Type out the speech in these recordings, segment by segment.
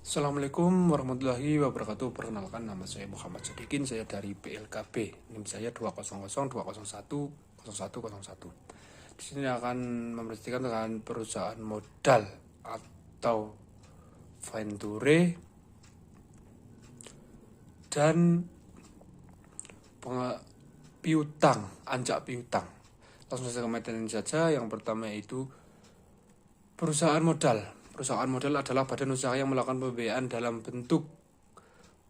Assalamualaikum warahmatullahi wabarakatuh. Perkenalkan, nama saya Muhammad Sadikin. Saya dari PLKB. NIM saya 200 201 0101. Di sini akan mempresentasikan tentang perusahaan modal atau venture dan piutang, anjak piutang. Langsung saja ke materi saja. Yang pertama yaitu perusahaan modal. Perusahaan modal adalah badan usaha yang melakukan pembiayaan dalam bentuk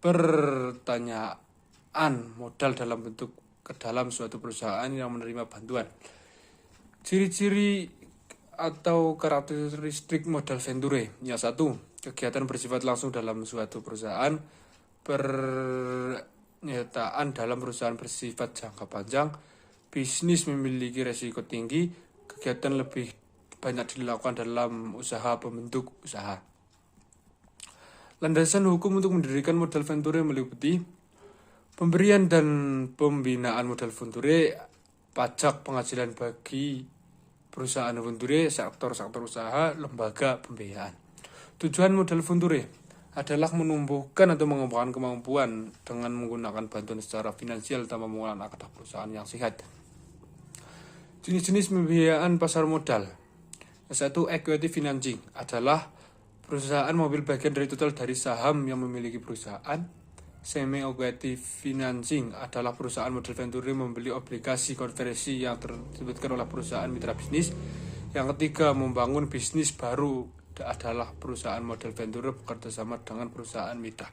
pertanyaan modal dalam bentuk ke dalam suatu perusahaan yang menerima bantuan. Ciri-ciri atau karakteristik modal venture. Yang satu, kegiatan bersifat langsung dalam suatu perusahaan. Pernyataan dalam perusahaan bersifat jangka panjang. Bisnis memiliki resiko tinggi. Kegiatan lebih banyak dilakukan dalam usaha pembentuk usaha. Landasan hukum untuk mendirikan modal venture meliputi pemberian dan pembinaan modal venture, pajak penghasilan bagi perusahaan venture, sektor-sektor usaha, lembaga pembiayaan. Tujuan modal venture adalah menumbuhkan atau mengembangkan kemampuan dengan menggunakan bantuan secara finansial tanpa menggunakan akad perusahaan yang sehat. Jenis-jenis pembiayaan pasar modal. Satu, equity financing adalah perusahaan mengambil bagian dari total dari saham yang memiliki perusahaan. Semi-equity financing adalah perusahaan modal venture membeli obligasi konversi yang terbitkan oleh perusahaan mitra bisnis. Yang ketiga, membangun bisnis baru adalah perusahaan modal venture bekerja sama dengan perusahaan mitra.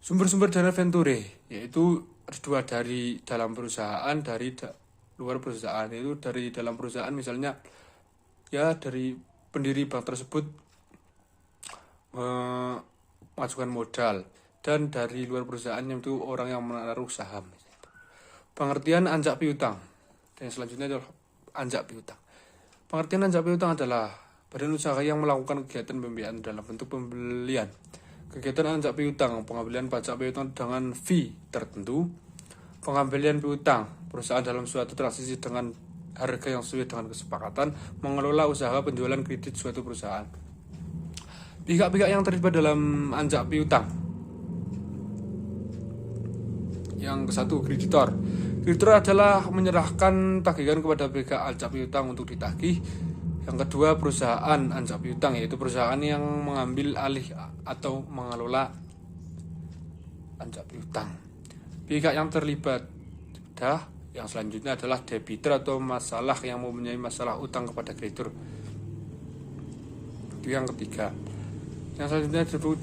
Sumber-sumber dana venture yaitu dua, dari dalam perusahaan, dari luar perusahaan. Itu dari dalam perusahaan misalnya dari pendiri bank tersebut mengajukan modal, dan dari luar perusahaan yaitu orang yang menaruh saham. Pengertian anjak piutang. Dan selanjutnya adalah anjak piutang. Pengertian anjak piutang adalah badan usaha yang melakukan kegiatan pembiayaan dalam bentuk pembelian. Kegiatan anjak piutang, pengambilan pajak piutang dengan fee tertentu. Pengambilan piutang, perusahaan dalam suatu transaksi dengan harga yang sesuai dengan kesepakatan, mengelola usaha penjualan kredit suatu perusahaan. Pihak-pihak yang terlibat dalam anjak piutang. Yang satu, kreditor. Kreditor adalah menyerahkan tagihan kepada pihak anjak piutang untuk ditagih. Yang kedua, perusahaan anjak piutang, yaitu perusahaan yang mengambil alih atau mengelola anjak piutang. Pihak yang terlibat yang selanjutnya adalah debitur atau masalah yang mempunyai masalah utang kepada kreditur. Itu yang ketiga. Yang selanjutnya adalah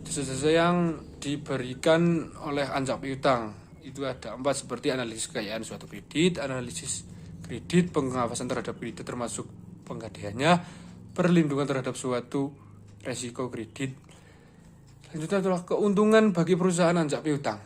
jasa-jasa yang diberikan oleh anjak piutang. Itu ada 4, seperti analisis kekayaan suatu kredit, analisis kredit, pengawasan terhadap kredit termasuk penggadaiannya, perlindungan terhadap suatu resiko kredit. Selanjutnya adalah keuntungan bagi perusahaan anjak piutang.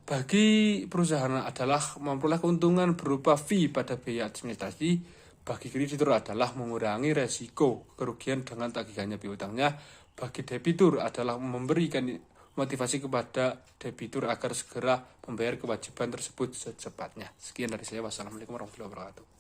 Bagi perusahaan adalah memperoleh keuntungan berupa fee pada biaya administrasi. Bagi kreditur adalah mengurangi resiko kerugian dengan tagihannya piutangnya. Bagi debitur adalah memberikan motivasi kepada debitur agar segera membayar kewajiban tersebut secepatnya. Sekian dari saya. Wassalamualaikum warahmatullahi wabarakatuh.